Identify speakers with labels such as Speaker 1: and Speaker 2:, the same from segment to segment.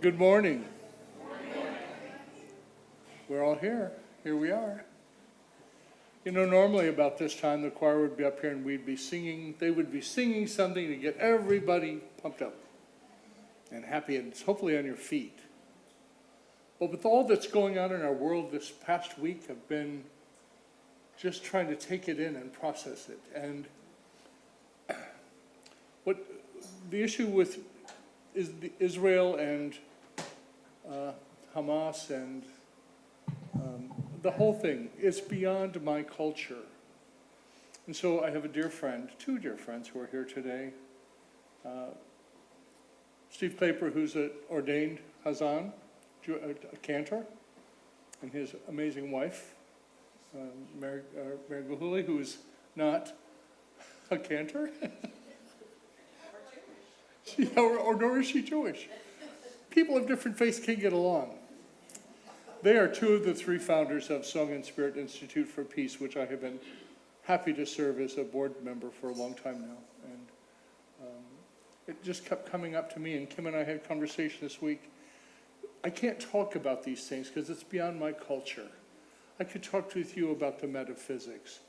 Speaker 1: Good morning. We're all here. Here we are. You know, normally about this time, the choir would be up here and we'd be singing. They would be singing something to get everybody pumped up and happy and hopefully on your feet. Well, with all that's going on in our world this past week, I've been just trying to take it in and process it. And what the issue with is Israel and Hamas and the whole thing is beyond my culture. And so I have a dear friend, two dear friends who are here today. Steve Claper, who's an ordained Hazan, a cantor, and his amazing wife, Mary Gahuli, who is not a cantor. Or nor is she Jewish. People of different faiths can't get along. They are two of the three founders of Song and Spirit Institute for Peace, which I have been happy to serve as a board member for a long time now. And it just kept coming up to me, and Kim and I had a conversation this week. I can't talk about these things because it's beyond my culture. I could talk with you about the metaphysics,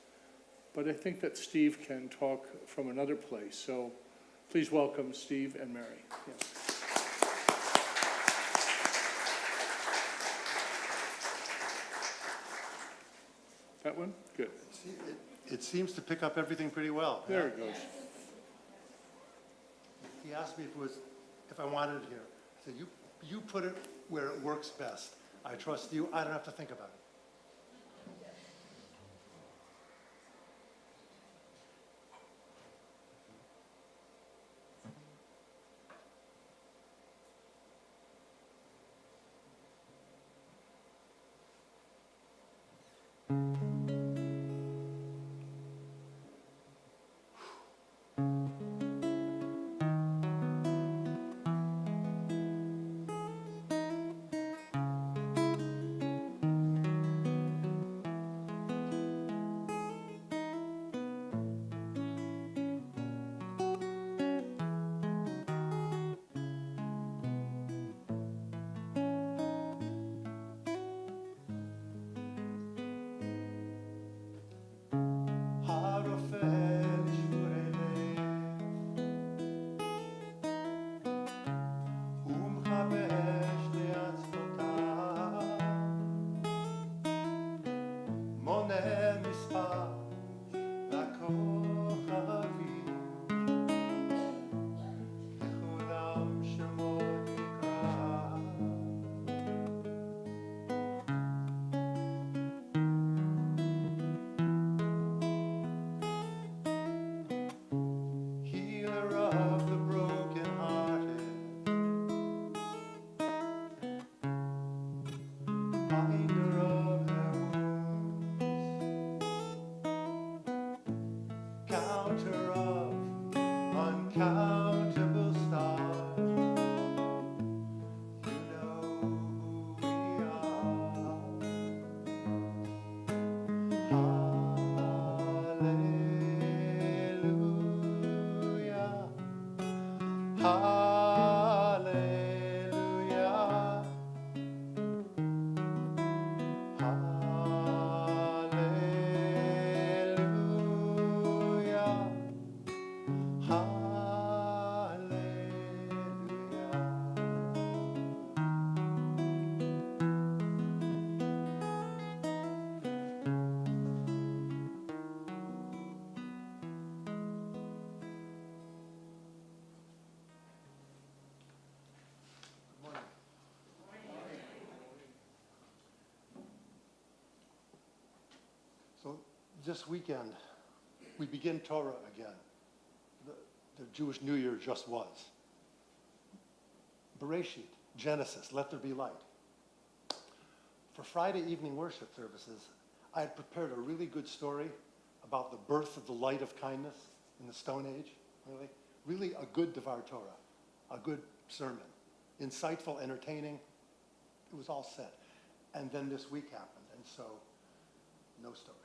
Speaker 1: but I think that Steve can talk from another place. So please welcome Steve and Mary. Yes. That one? Good.
Speaker 2: It seems to pick up everything pretty well.
Speaker 1: There it goes.
Speaker 2: He asked me if I wanted it here. I said, you put it where it works best. I trust you. I don't have to think about it. So this weekend, we begin Torah again. The Jewish New Year just was. Bereshit, Genesis, let there be light. For Friday evening worship services, I had prepared a really good story about the birth of the light of kindness in the Stone Age. Really a good Devar Torah, a good sermon. Insightful, entertaining. It was all set. And then this week happened, and so no story.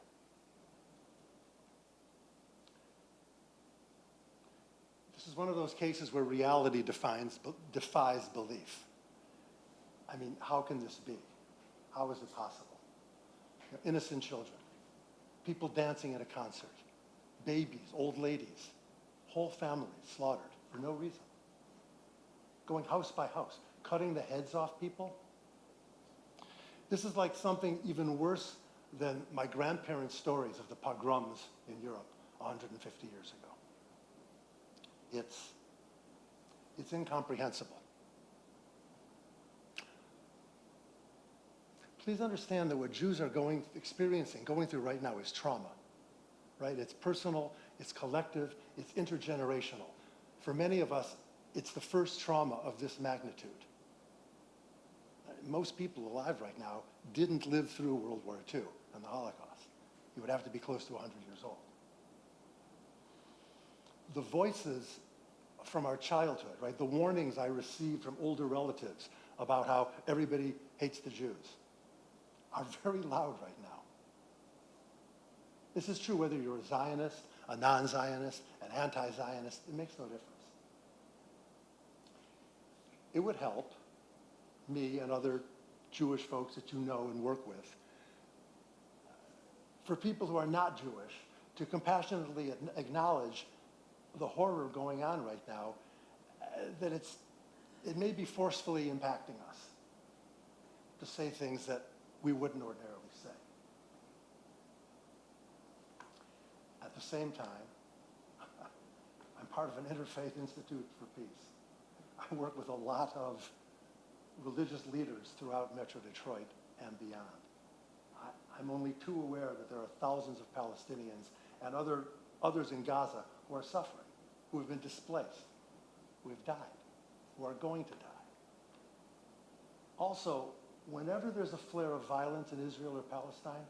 Speaker 2: This is one of those cases where reality defies belief. I mean, how can this be? How is it possible? You know, innocent children, people dancing at a concert, babies, old ladies, whole families slaughtered for no reason. Going house by house, cutting the heads off people. This is like something even worse than my grandparents' stories of the pogroms in Europe 150 years ago. It's incomprehensible. Please understand that what Jews are going through right now is trauma, right? It's personal, it's collective, it's intergenerational. For many of us, it's the first trauma of this magnitude. Most people alive right now didn't live through World War II and the Holocaust. You would have to be close to 100 years old. The voices from our childhood, right? The warnings I received from older relatives about how everybody hates the Jews are very loud right now. This is true whether you're a Zionist, a non-Zionist, an anti-Zionist, it makes no difference. It would help me and other Jewish folks that you know and work with, for people who are not Jewish, to compassionately acknowledge the horror going on right now, that it may be forcefully impacting us to say things that we wouldn't ordinarily say. At the same time, I'm part of an interfaith institute for peace. I work with a lot of religious leaders throughout Metro Detroit and beyond. I'm only too aware that there are thousands of Palestinians and others in Gaza who are suffering, who have been displaced, who have died, who are going to die. Also, whenever there's a flare of violence in Israel or Palestine,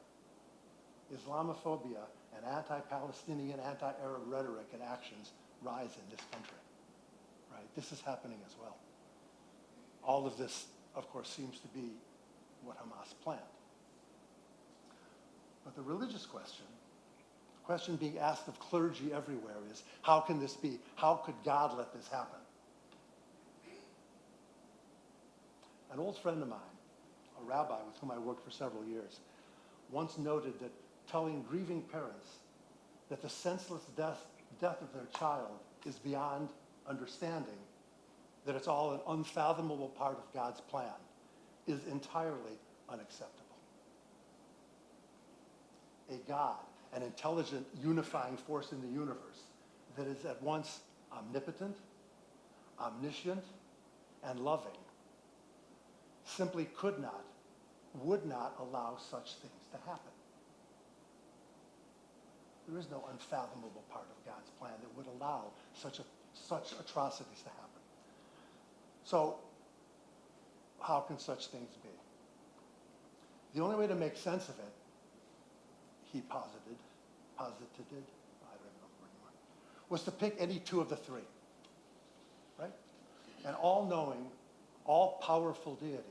Speaker 2: Islamophobia and anti-Palestinian, anti-Arab rhetoric and actions rise in this country. Right? This is happening as well. All of this, of course, seems to be what Hamas planned. But the religious question, the question being asked of clergy everywhere is, how can this be? How could God let this happen? An old friend of mine, a rabbi with whom I worked for several years, once noted that telling grieving parents that the senseless death of their child is beyond understanding, that it's all an unfathomable part of God's plan, is entirely unacceptable. A God, an intelligent, unifying force in the universe that is at once omnipotent, omniscient, and loving, simply could not, would not allow such things to happen. There is no unfathomable part of God's plan that would allow such atrocities to happen. So, how can such things be? The only way to make sense of it, he posited, I don't even know the word anymore, was to pick any two of the three, right? An all-knowing, all-powerful deity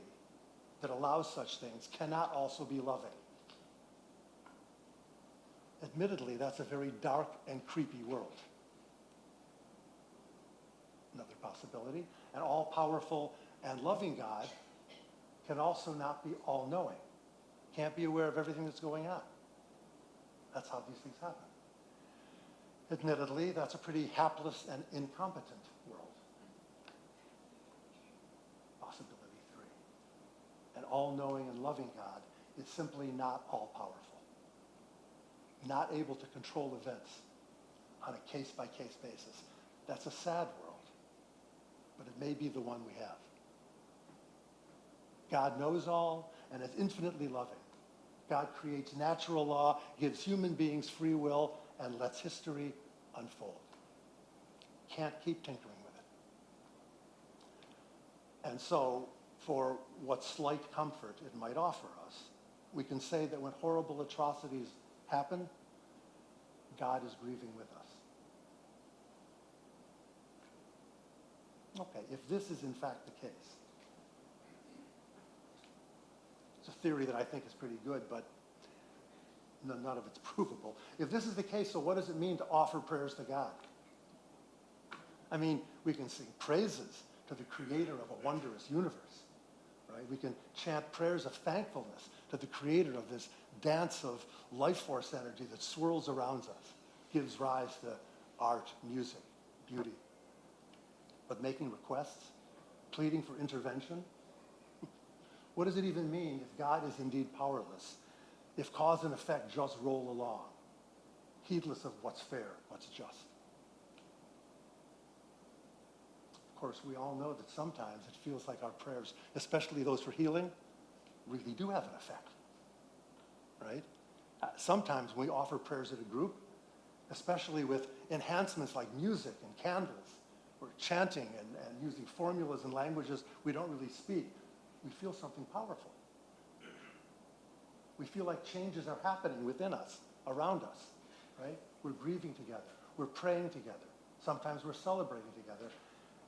Speaker 2: that allows such things cannot also be loving. Admittedly, that's a very dark and creepy world. Another possibility, an all-powerful and loving God can also not be all-knowing, can't be aware of everything that's going on. That's how these things happen. Admittedly, that's a pretty hapless and incompetent world. Possibility 3. An all-knowing and loving God is simply not all-powerful, not able to control events on a case-by-case basis. That's a sad world, but it may be the one we have. God knows all and is infinitely loving. God creates natural law, gives human beings free will, and lets history unfold. Can't keep tinkering with it. And so, for what slight comfort it might offer us, we can say that when horrible atrocities happen, God is grieving with us. Okay, if this is in fact the case, it's a theory that I think is pretty good, but none of it's provable. If this is the case, so what does it mean to offer prayers to God? I mean, we can sing praises to the creator of a wondrous universe, right? We can chant prayers of thankfulness to the creator of this dance of life force energy that swirls around us, gives rise to art, music, beauty. But making requests, pleading for intervention, what does it even mean if God is indeed powerless, if cause and effect just roll along, heedless of what's fair, what's just? Of course, we all know that sometimes it feels like our prayers, especially those for healing, really do have an effect, right? Sometimes when we offer prayers at a group, especially with enhancements like music and candles, or chanting and using formulas and languages we don't really speak, we feel something powerful. We feel like changes are happening within us, around us, right? We're grieving together. We're praying together. Sometimes we're celebrating together.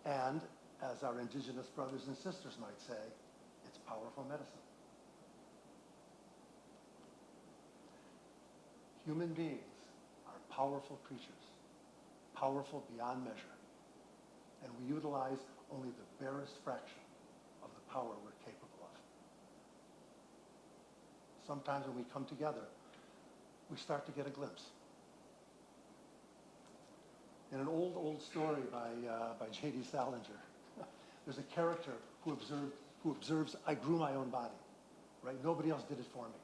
Speaker 2: And as our indigenous brothers and sisters might say, it's powerful medicine. Human beings are powerful creatures, powerful beyond measure. And we utilize only the barest fraction of the power we're capable of. Sometimes when we come together, we start to get a glimpse. In an old story by J.D. Salinger, there's a character who observes, I grew my own body, right? Nobody else did it for me.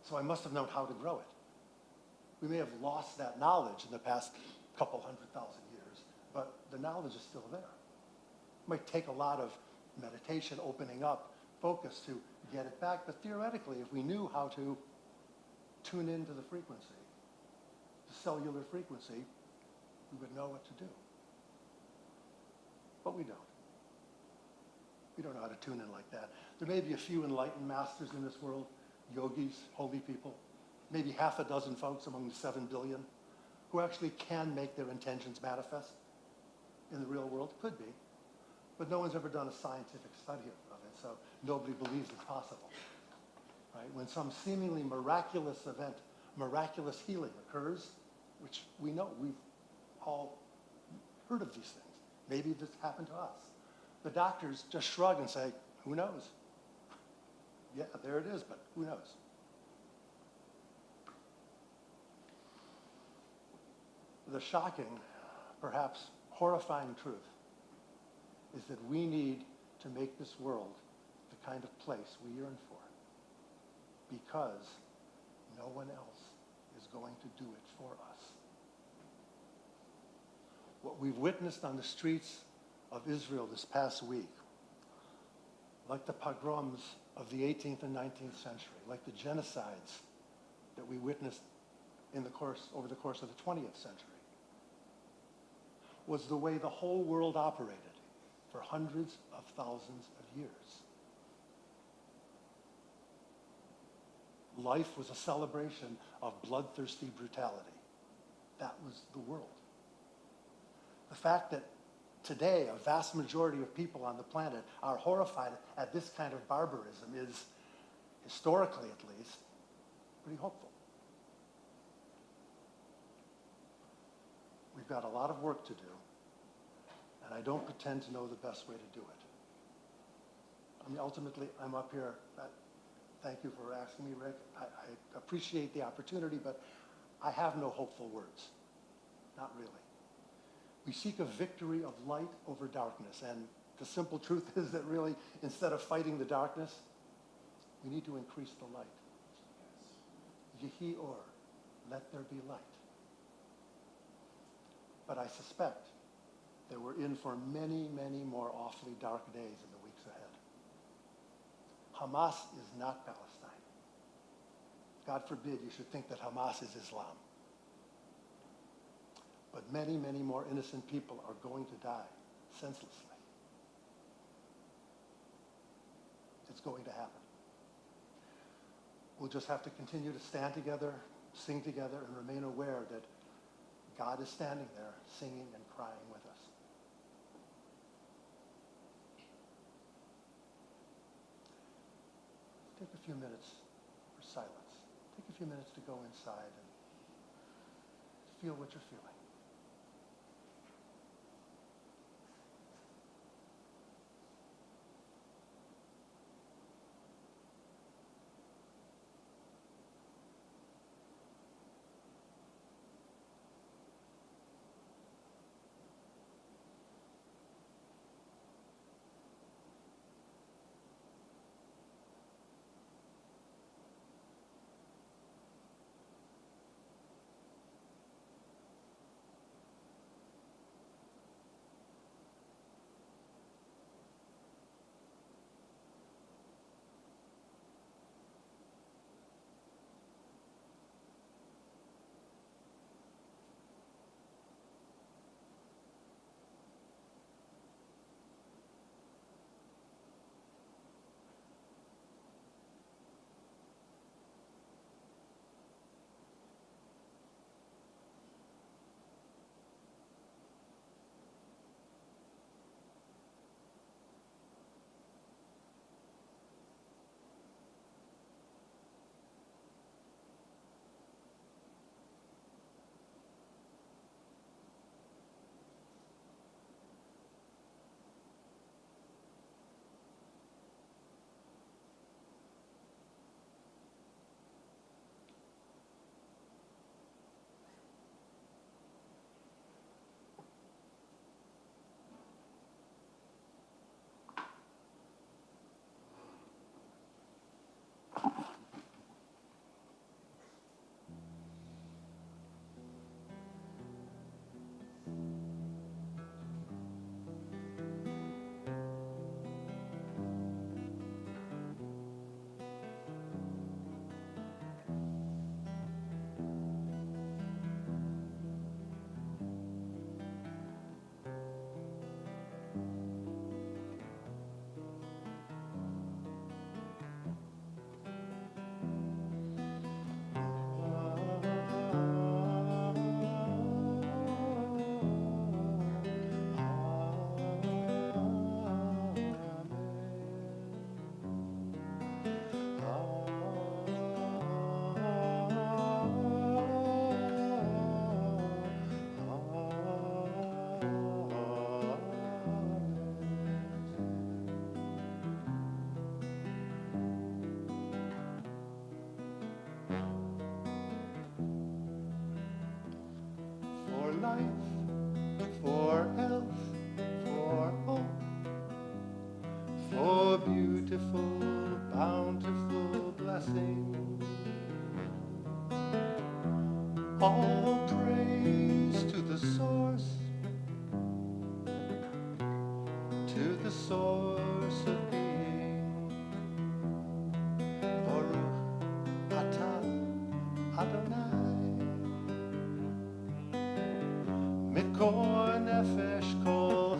Speaker 2: So I must have known how to grow it. We may have lost that knowledge in the past couple 100,000 years, but the knowledge is still there. It might take a lot of meditation, opening up, focus to get it back, but theoretically, if we knew how to tune into the frequency, the cellular frequency, we would know what to do. But we don't. We don't know how to tune in like that. There may be a few enlightened masters in this world, yogis, holy people, maybe half a dozen folks among the 7 billion who actually can make their intentions manifest in the real world. Could be. But no one's ever done a scientific study of it, so nobody believes it's possible. Right? When some seemingly miraculous event, miraculous healing occurs, which we know, we've all heard of these things. Maybe this happened to us. The doctors just shrug and say, who knows? Yeah, there it is, but who knows? The shocking, perhaps horrifying truth is that we need to make this world the kind of place we yearn for, because no one else is going to do it for us. What we've witnessed on the streets of Israel this past week, like the pogroms of the 18th and 19th century, like the genocides that we witnessed over the course of the 20th century, was the way the whole world operated for hundreds of thousands of years. Life was a celebration of bloodthirsty brutality. That was the world. The fact that today a vast majority of people on the planet are horrified at this kind of barbarism is, historically at least, pretty hopeful. We've got a lot of work to do, and I don't pretend to know the best way to do it. I mean, ultimately, I'm up here. Thank you for asking me, Rick. I appreciate the opportunity, but I have no hopeful words. Not really. We seek a victory of light over darkness, and the simple truth is that really, instead of fighting the darkness, we need to increase the light. Yehi or, let there be light. But I suspect that we're in for many, many more awfully dark days in the weeks ahead. Hamas is not Palestine. God forbid you should think that Hamas is Islam. But many, many more innocent people are going to die senselessly. It's going to happen. We'll just have to continue to stand together, sing together, and remain aware that God is standing there singing and crying with us. Take a few minutes for silence. Take a few minutes to go inside and feel what you're feeling. life, for health, for hope, for beautiful, bountiful blessings. All praise to the source of being. Baruch atah Adonai, mikor nefesh kol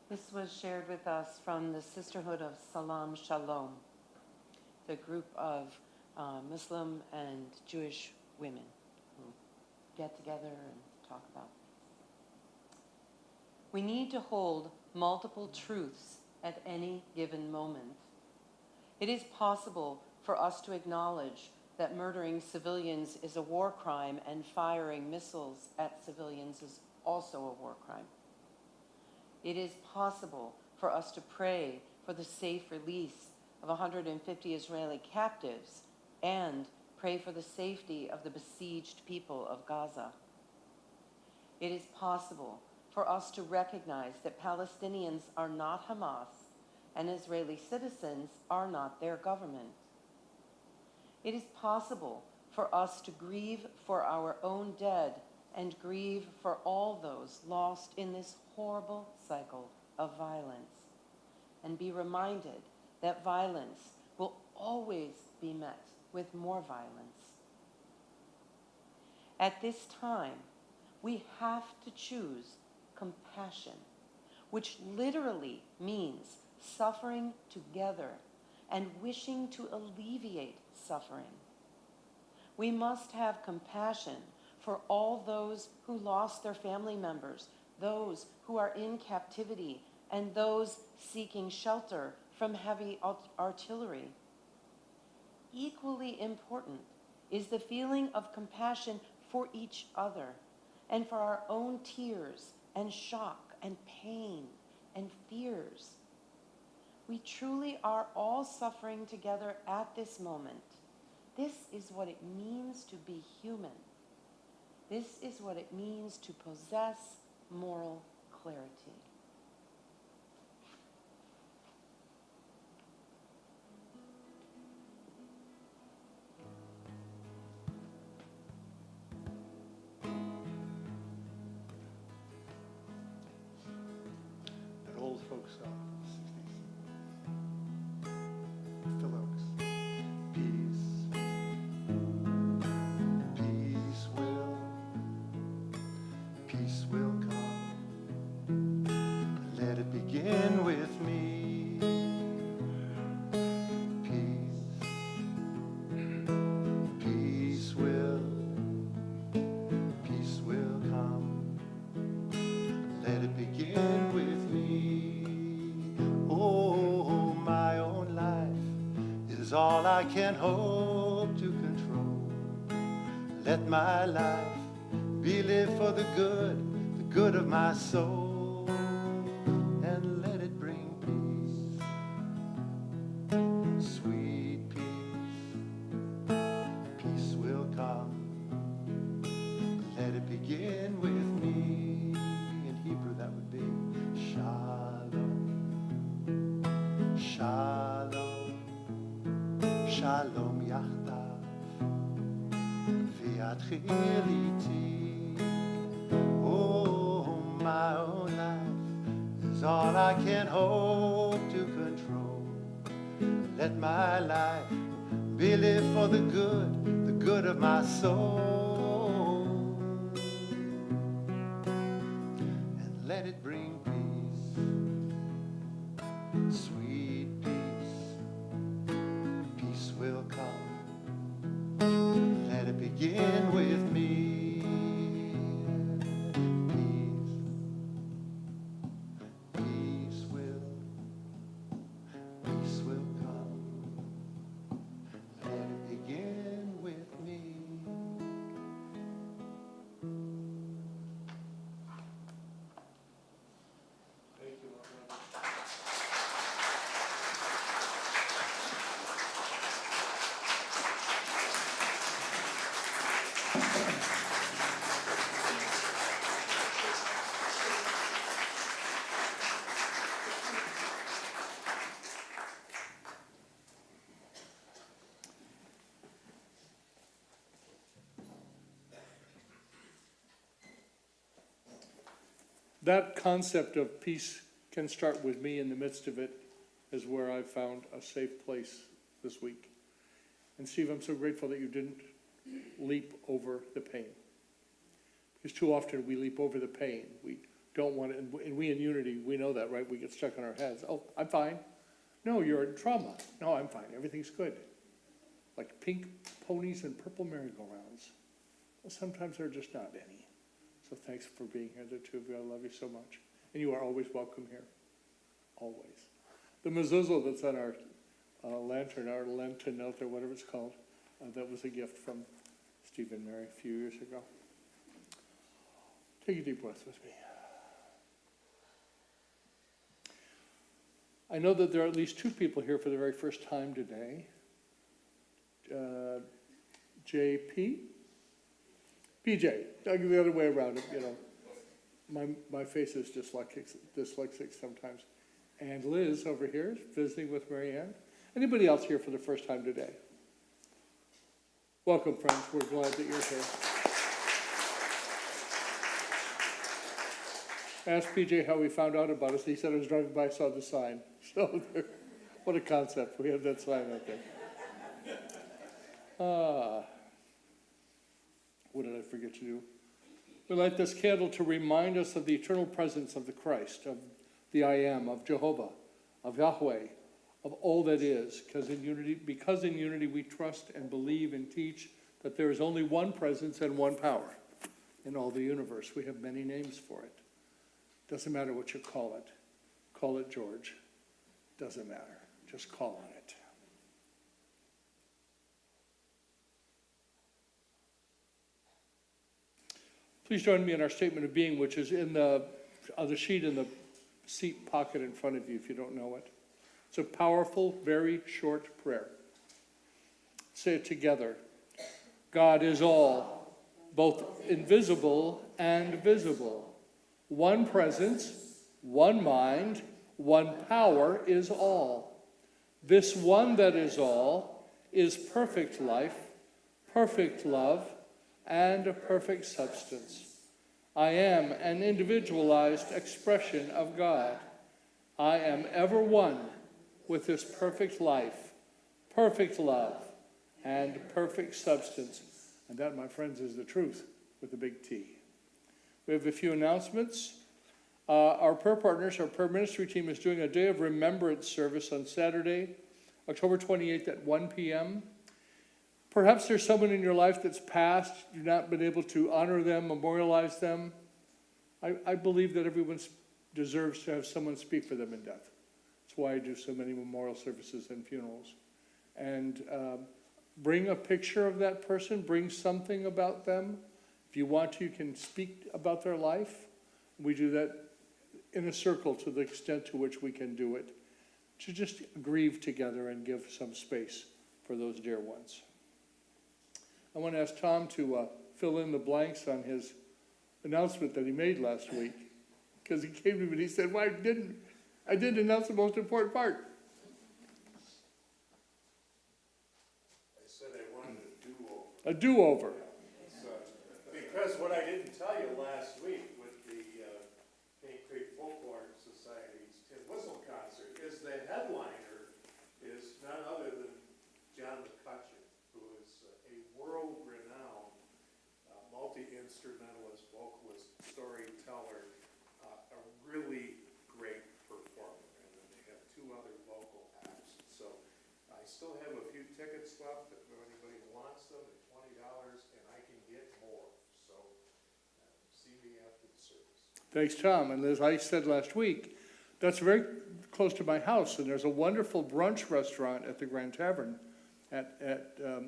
Speaker 3: This was shared with us from the Sisterhood of Salam Shalom, the group of Muslim and Jewish women who get together and talk about things. We need to hold multiple truths at any given moment. It is possible for us to acknowledge that murdering civilians is a war crime and firing missiles at civilians is also a war crime. It is possible for us to pray for the safe release of 150 Israeli captives and pray for the safety of the besieged people of Gaza. It is possible for us to recognize that Palestinians are not Hamas and Israeli citizens are not their government. It is possible for us to grieve for our own dead and grieve for all those lost in this horrible cycle of violence, and be reminded that violence will always be met with more violence. At this time, we have to choose compassion, which literally means suffering together and wishing to alleviate suffering. We must have compassion for all those who lost their family members, those who are in captivity, and those seeking shelter from heavy artillery. Equally important is the feeling of compassion for each other and for our own tears and shock and pain and fears. We truly are all suffering together at this moment. This is what it means to be human. This is what it means to possess moral clarity.
Speaker 2: That old folk song from the 60s. Phil Oakes. Peace will come. Let it begin with me. Peace will come. Let it begin with me. Oh, my own life is all I can hope to control. Let my life be lived for the good of my soul, and let it bring peace, sweet peace. Peace will come. Let it begin with me. In Hebrew that would be Shalom, Shalom, Shalom Yachdav, V'yatchil iti. Oh, my own life is all I can hope to control. Let my life be lived for the good of my soul. begin with me. Peace will come. Let it begin with me.
Speaker 1: Thank you, Lord. That concept of peace can start with me in the midst of it is where I've found a safe place this week. And Steve, I'm so grateful that you didn't leap over the pain. Because too often we leap over the pain. We don't want it, and we in Unity, we know that, right? We get stuck in our heads. Oh, I'm fine. No, you're in trauma. No, I'm fine. Everything's good. Like pink ponies and purple merry-go-rounds. Well, sometimes they're just not any. So thanks for being here, the two of you. I love you so much. And you are always welcome here. Always. The mezuzah that's on our lantern, our Lenten note or whatever it's called, that was a gift from Steve and Mary a few years ago. Take a deep breath with me. I know that there are at least two people here for the very first time today. JP? PJ, I'll give the other way around. You know, my face is dyslexic sometimes. And Liz over here is visiting with Marianne. Anybody else here for the first time today? Welcome, friends. We're glad that you're here. I asked PJ how he found out about us. He said I was driving by, saw the sign. So, what a concept. We have that sign out there. What did I forget to do? We light this candle to remind us of the eternal presence of the Christ, of the I Am, of Jehovah, of Yahweh, of all that is. Because in unity we trust and believe and teach that there is only one presence and one power in all the universe. We have many names for it. Doesn't matter what you call it. Call it George. Doesn't matter. Just call on it. Please join me in our statement of being, which is on the sheet in the seat pocket in front of you if you don't know it. It's a powerful, very short prayer. Say it together. God is all, both invisible and visible. One presence, one mind, one power is all. This one that is all is perfect life, perfect love, and a perfect substance. I am an individualized expression of God. I am ever one with this perfect life, perfect love, and perfect substance. And that, my friends, is the truth with a big T. We have a few announcements. Our prayer partners, our prayer ministry team is doing a day of remembrance service on Saturday, October 28th at 1 p.m. Perhaps there's someone in your life that's passed, you've not been able to honor them, memorialize them. I believe that everyone deserves to have someone speak for them in death. That's why I do so many memorial services and funerals. And bring a picture of that person, bring something about them. If you want to, you can speak about their life. We do that in a circle to the extent to which we can do it, to just grieve together and give some space for those dear ones. I want to ask Tom to fill in the blanks on his announcement that he made last week, because he came to me and he said, "Why didn't I announce the most important part?"
Speaker 4: I said I wanted a do-over.
Speaker 1: A do-over.
Speaker 4: So, because what I didn't tell you last week with the Paint Creek Folklore Society's Tin Whistle concert is the headliner is none other than John McCutcheon, who is a world-renowned multi-instrumentalist, vocalist, storyteller, a really great performer. And then they have two other local acts. So I still have a few tickets left if anybody wants them at $20, and I me after the service.
Speaker 1: Thanks, Tom. And as I said last week, that's very close to my house, and there's a wonderful brunch restaurant at the Grand Tavern at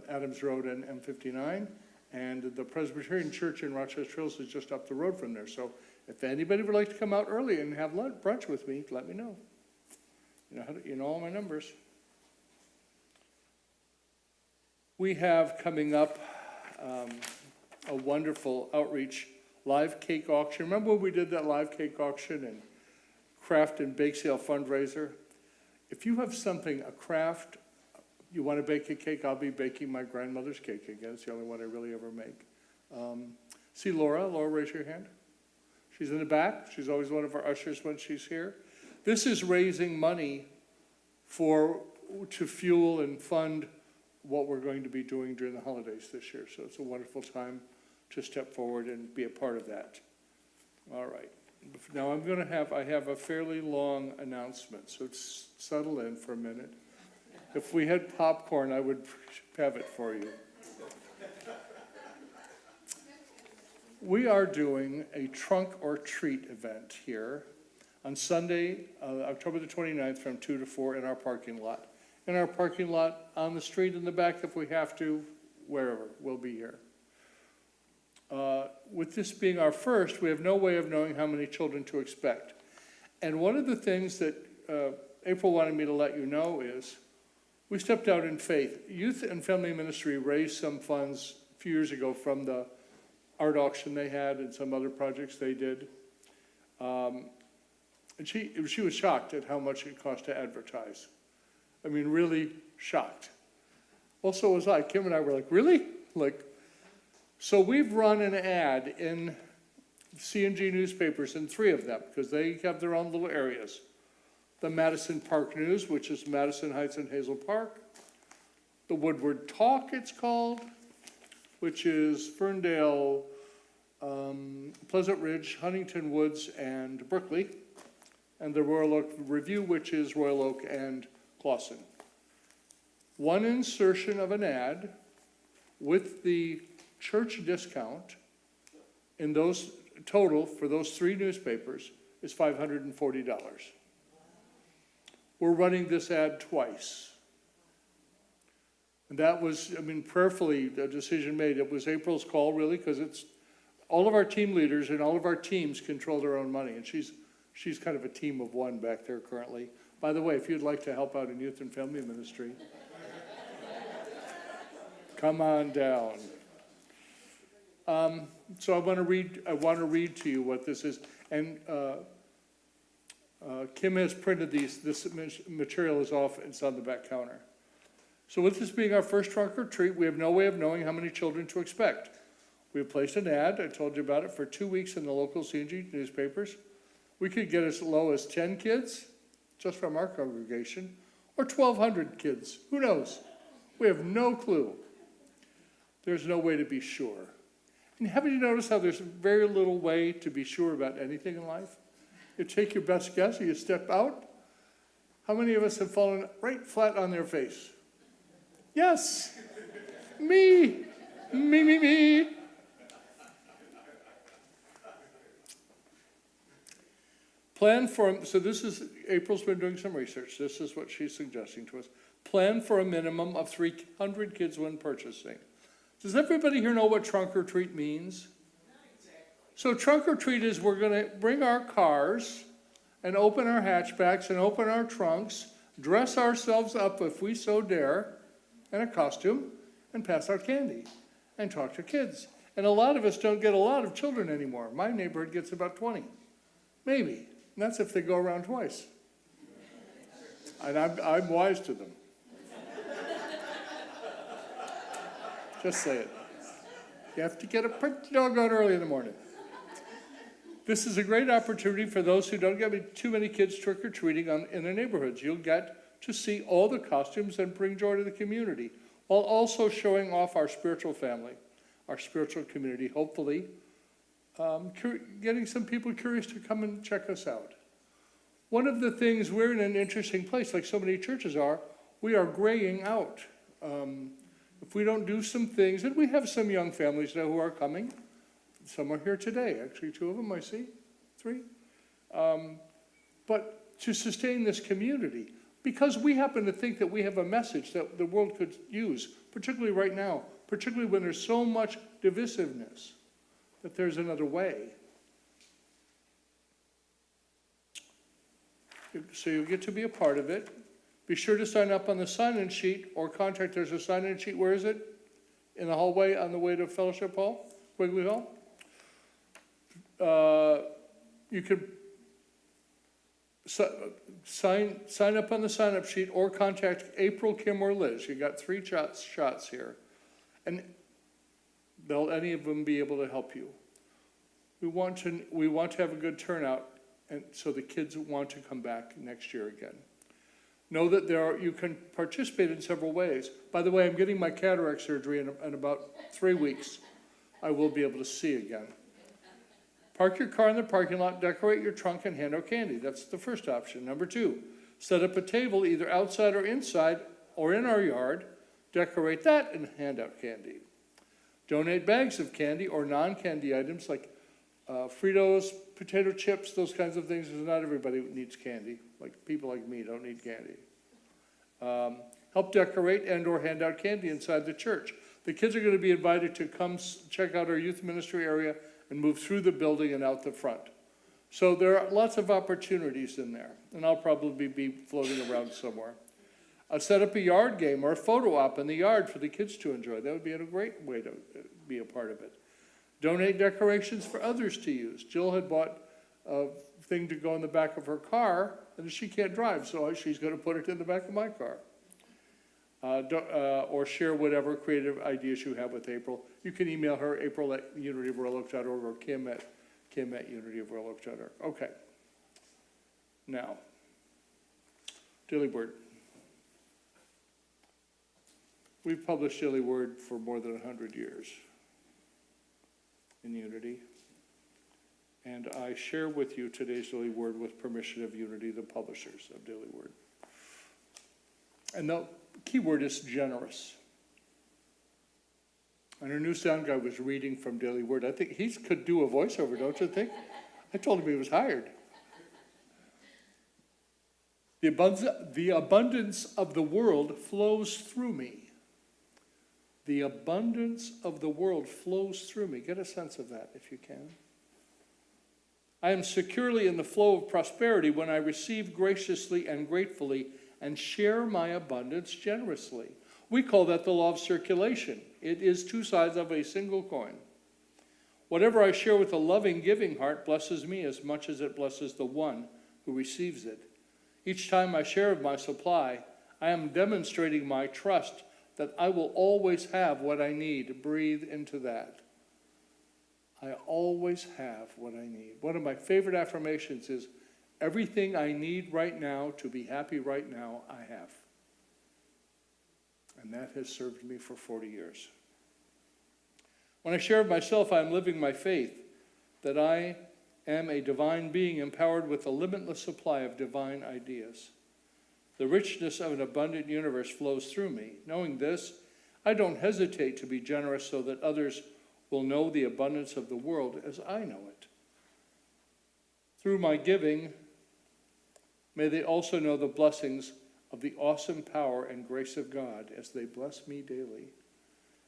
Speaker 1: Adams Road and M59, and the Presbyterian Church in Rochester Hills is just up the road from there. So if anybody would like to come out early and have brunch with me, let me know. You know all my numbers. We have coming up a wonderful outreach live cake auction. Remember when we did that live cake auction and craft and bake sale fundraiser? If you have something, a craft, you want to bake a cake, I'll be baking my grandmother's cake again. It's the only one I really ever make. See Laura? Laura, raise your hand. She's in the back. She's always one of our ushers when she's here. This is raising money to fuel and fund what we're going to be doing during the holidays this year. So it's a wonderful time to step forward and be a part of that. All right. Now I have a fairly long announcement, so settle in for a minute. If we had popcorn, I would have it for you. We are doing a trunk or treat event here on Sunday, October the 29th from 2 to 4 in our parking lot. In our parking lot, on the street, in the back if we have to, wherever, we'll be here. With this being our first, we have no way of knowing how many children to expect. And one of the things that April wanted me to let you know is we stepped out in faith. Youth and Family Ministry raised some funds a few years ago from the art auction they had and some other projects they did. And she was shocked at how much it cost to advertise. I mean, really shocked. Well, so was I. Kim and I were like, really? So we've run an ad in C&G newspapers, in 3 of them, because they have their own little areas. The Madison Park News, which is Madison Heights and Hazel Park. The Woodward Talk, it's called, which is Ferndale, Pleasant Ridge, Huntington Woods, and Berkeley. And the Royal Oak Review, which is Royal Oak and Clawson. One insertion of an ad with the church discount in those total for those 3 newspapers is $540. We're running this ad twice. And that was, prayerfully, a decision made. It was April's call, really, because it's all of our team leaders and all of our teams control their own money. And she's kind of a team of one back there currently. By the way, if you'd like to help out in Youth and Family Ministry, come on down. So I want to read to you what this is. And Kim has printed these. This material is off. It's on the back counter. So with this being our first trunk or treat, we have no way of knowing how many children to expect. We have placed an ad, I told you about it, for 2 weeks in the local C&G newspapers. We could get as low as 10 kids, just from our congregation, or 1,200 kids. Who knows? We have no clue. There's no way to be sure. And haven't you noticed how there's very little way to be sure about anything in life? You take your best guess, or you step out. How many of us have fallen right flat on their face? Yes, me. So this is, April's been doing some research. This is what she's suggesting to us. Plan for a minimum of 300 kids when purchasing. Does everybody here know what trunk or treat means? Not exactly. So trunk or treat is we're going to bring our cars and open our hatchbacks and open our trunks, dress ourselves up if we so dare, in a costume, and pass out candy and talk to kids. And a lot of us don't get a lot of children anymore. My neighborhood gets about 20, maybe. And that's if they go around twice. And I'm wise to them. Just say it. You have to get up pretty doggone early in the morning. This is a great opportunity for those who don't get too many kids trick-or-treating in their neighborhoods. You'll get to see all the costumes and bring joy to the community, while also showing off our spiritual family, our spiritual community, hopefully getting some people curious to come and check us out. One of the things, we're in an interesting place, like so many churches are, we are graying out. If we don't do some things, and we have some young families now who are coming Some are here today, actually 2 of them I see, 3. But to sustain this community, because we happen to think that we have a message that the world could use, particularly right now, particularly when there's so much divisiveness, that there's another way. So you get to be a part of it. Be sure to sign up on the sign-in sheet or contact, there's a sign-in sheet, where is it? In the hallway on the way to Fellowship Hall, Quigley Hall? You could sign up on the sign-up sheet or contact April, Kim, or Liz. You got 3 shots here. And they'll any of them be able to help you. We want to have a good turnout, and so the kids want to come back next year again. Know that you can participate in several ways. By the way, I'm getting my cataract surgery in about 3 weeks. I will be able to see again. Park your car in the parking lot, decorate your trunk, and hand out candy. That's the first option. Number 2, set up a table either outside or inside or in our yard, decorate that, and hand out candy. Donate bags of candy or non-candy items like Fritos, potato chips, those kinds of things, because not everybody needs candy. Like people like me don't need candy. Help decorate and or hand out candy inside the church. The kids are going to be invited to come check out our youth ministry area and move through the building and out the front. So there are lots of opportunities in there, and I'll probably be floating around somewhere. Set up a yard game or a photo op in the yard for the kids to enjoy. That would be a great way to be a part of it. Donate decorations for others to use. Jill had bought a thing to go in the back of her car, and she can't drive, so she's going to put it in the back of my car. Or share whatever creative ideas you have with April. You can email her, april@unityofroyaloak.org, or kim@unityofroyaloak.org. Okay. Now, Daily Word. We've published Daily Word for more than 100 years in Unity. And I share with you today's Daily Word with permission of Unity, the publishers of Daily Word. And the key word is generous. And our new sound guy was reading from Daily Word. I think he could do a voiceover, don't you think? I told him he was hired. The abundance of the world flows through me. The abundance of the world flows through me. Get a sense of that if you can. I am securely in the flow of prosperity when I receive graciously and gratefully and share my abundance generously. We call that the law of circulation. It is 2 sides of a single coin. Whatever I share with a loving, giving heart blesses me as much as it blesses the one who receives it. Each time I share of my supply, I am demonstrating my trust that I will always have what I need. Breathe into that. I always have what I need. One of my favorite affirmations is, everything I need right now to be happy right now, I have. And that has served me for 40 years. When I share of myself, I am living my faith that I am a divine being empowered with a limitless supply of divine ideas. The richness of an abundant universe flows through me. Knowing this, I don't hesitate to be generous so that others will know the abundance of the world as I know it. Through my giving, may they also know the blessings of the awesome power and grace of God as they bless me daily.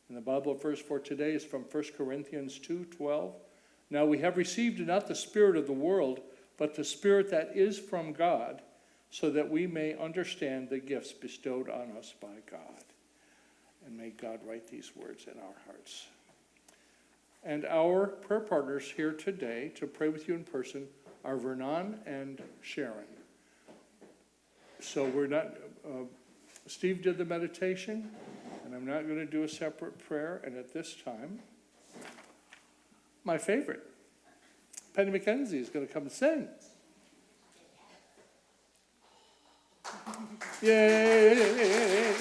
Speaker 1: And the Bible verse for today is from 1 Corinthians 2:12. Now we have received not the spirit of the world, but the Spirit that is from God, so that we may understand the gifts bestowed on us by God. And may God write these words in our hearts. And our prayer partners here today to pray with you in person are Vernon and Sharon. So we're not, Steve did the meditation, and I'm not going to do a separate prayer. And at this time, my favorite, Penny McKenzie, is going to come and sing. Yay!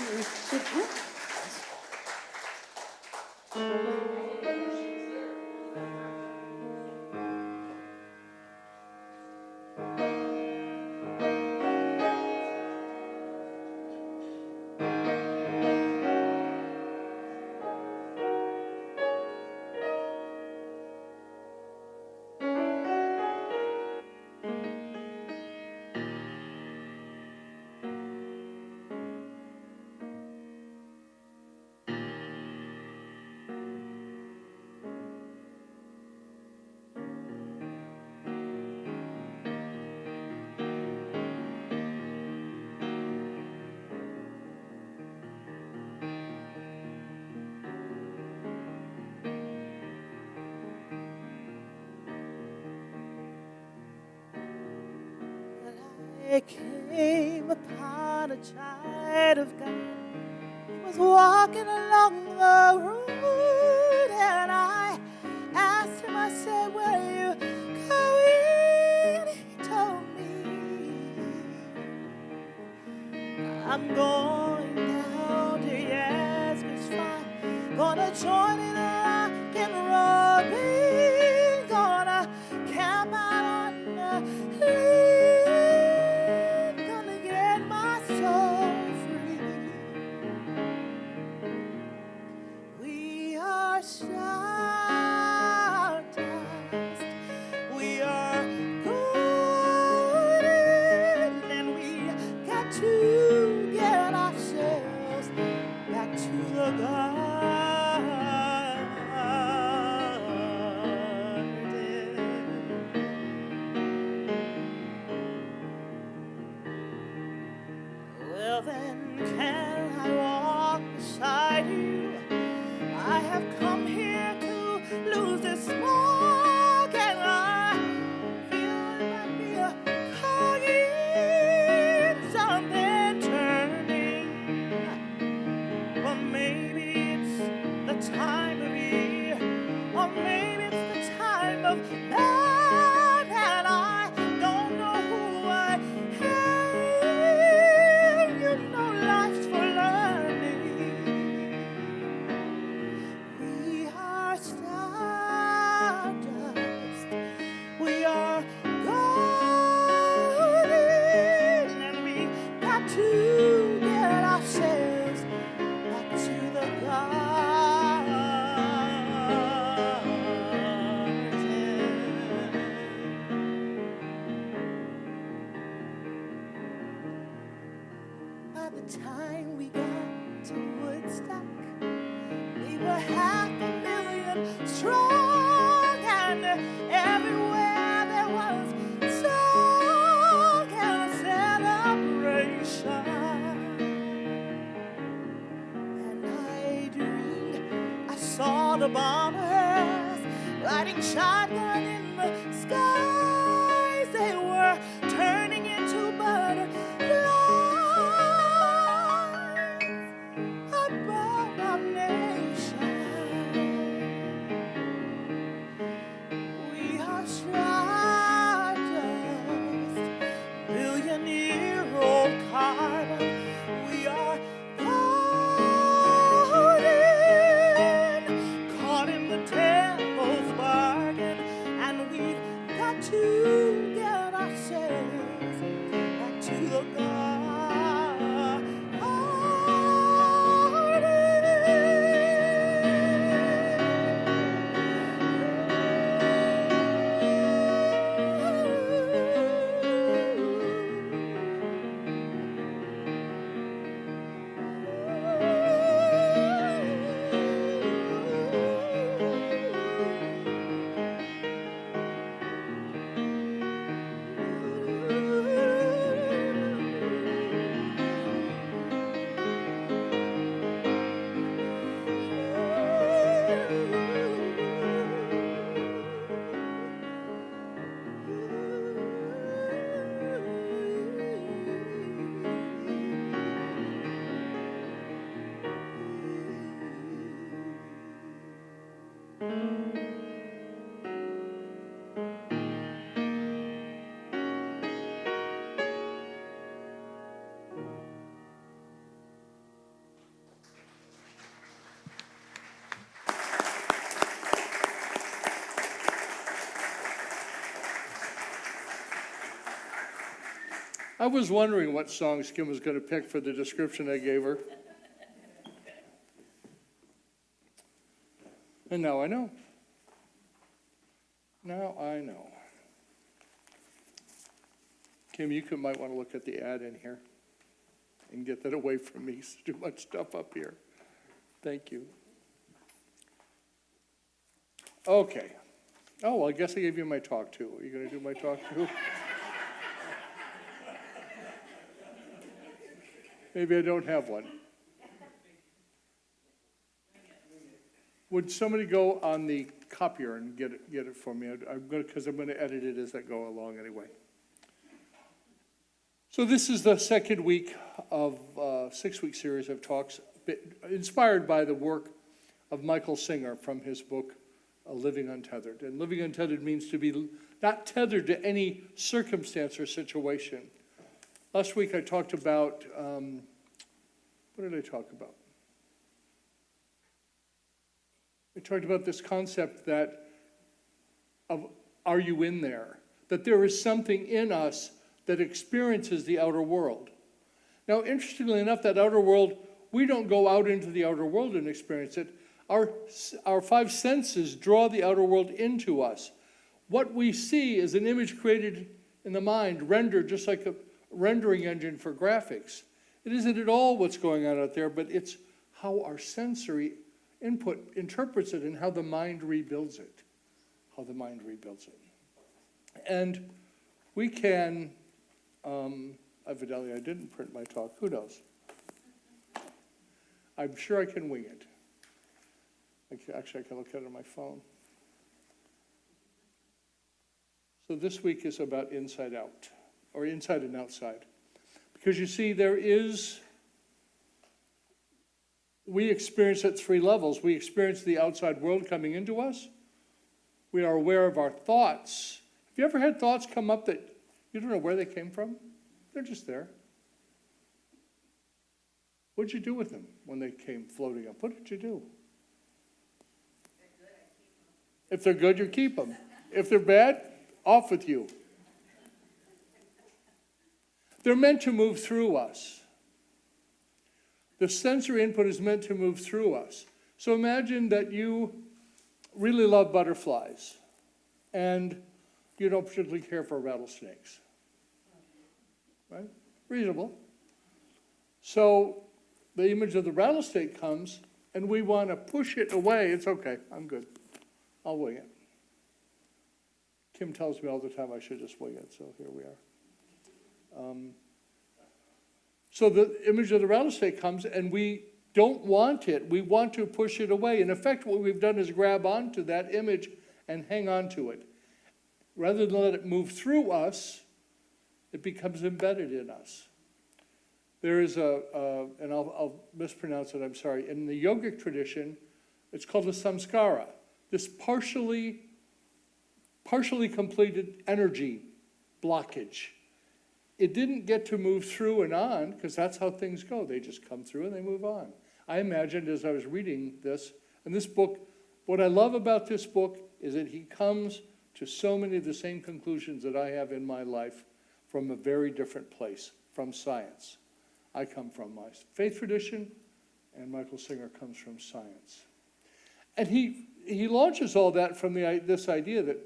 Speaker 5: I came upon a child of God. He was walking along the road, and I asked him, I said, where are you going? He told me, I'm going down to Yasgur's farm, gonna join in a rock and roll band, gonna camp out on the lake, gonna get my soul free. We are stardust, we are golden, and we got to get ourselves back to the garden. Well then, can I walk beside you? I have come here to lose this smoke, and I feel it might be a cog in something turning. Or maybe it's the time of year, or maybe it's the time of night, and I don't know who I am. You know life's for learning. We are stardust, we are golden, and we got to get ourselves back to the garden. By the time we got to Woodstock, we were 500,000 strong, and everywhere there was song and celebration. And I dreamed I saw the bombers riding shotgun in the skies. They were turning into butterflies above our nation. We are stardust, billion-year-old carbon. We are golden, caught in the devil's bargain, and we've got to get ourselves back to the
Speaker 1: I was wondering what songs Kim was going to pick for the description I gave her. And now I know. Now I know. Kim, you might want to look at the ad in here and get that away from me. It's too much stuff up here. Thank you. Okay. Oh, well, I guess I gave you my talk too. Are you going to do my talk too? Maybe I don't have one. Would somebody go on the copier and get it for me? Because I'm going to edit it as I go along anyway. So this is the second week of a 6-week series of talks inspired by the work of Michael Singer from his book, Living Untethered. And living untethered means to be not tethered to any circumstance or situation. Last week I talked about, what did I talk about? I talked about this concept that of, are you in there? That there is something in us that experiences the outer world. Now, interestingly enough, that outer world, we don't go out into the outer world and experience it. Our 5 senses draw the outer world into us. What we see is an image created in the mind, rendered just like a rendering engine for graphics. It isn't at all what's going on out there, but it's how our sensory input interprets it and how the mind rebuilds it. How the mind rebuilds it. And we can, evidently I didn't print my talk, who knows? I'm sure I can wing it. Actually, I can look at it on my phone. So this week is about inside out, or inside and outside. Because you see, we experience at 3 levels. We experience the outside world coming into us. We are aware of our thoughts. Have you ever had thoughts come up that you don't know where they came from? They're just there. What'd you do with them when they came floating up? What did you do? If they're good, you keep them. If they're bad, off with you. They're meant to move through us. The sensory input is meant to move through us. So imagine that you really love butterflies and you don't particularly care for rattlesnakes. Right? Reasonable. So the image of the rattlesnake comes and we want to push it away. It's okay, I'm good. I'll wing it. Kim tells me all the time I should just wing it, so here we are. So the image of the rattlesnake comes and we don't want it. We want to push it away. In effect, what we've done is grab onto that image and hang on to it. Rather than let it move through us, it becomes embedded in us. There is and I'll mispronounce it, I'm sorry. In the yogic tradition, it's called a samskara. This partially completed energy blockage. It didn't get to move through and on, because that's how things go. They just come through and they move on. I imagined as I was reading this, and this book, what I love about this book is that he comes to so many of the same conclusions that I have in my life from a very different place, from science. I come from my faith tradition, and Michael Singer comes from science. And he launches all that from this idea that